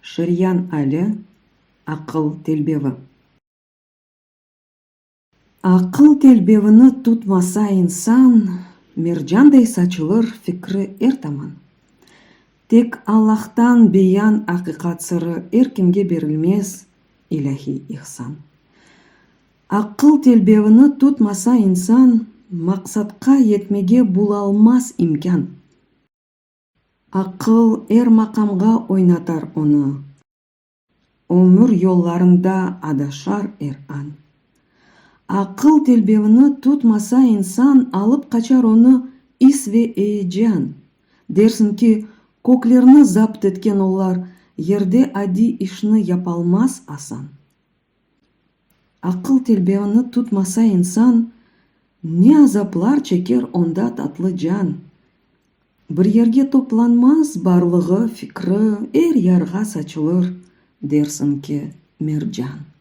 Шырьян әлі ақыл телбеви. Ақыл телбевіні tutmasa insan, мерджандай сачылыр фикри эртаман. Тек Аллахтан бейян ақиқат сыры әркімге берілмес иләхи ихсан. Ақыл телбевіні tutmasa insan, мақсатқа етмеге булалмас имкан. Ақыл мақамға ойнатар оны, өмір yollarында адашар ан. Ақыл телбевіні tutmasa insan, алып қачар оны исве эйджан. Дерсін ки, көклерні запт еткен олар ерде ади ішні япалмас асан. Ақыл телбевіні tutmasa insan, не азаплар чекер онда татлы жан. Бір ерге топланмас барлығы фикрі ярға сачылыр, дерсін ке мерджан.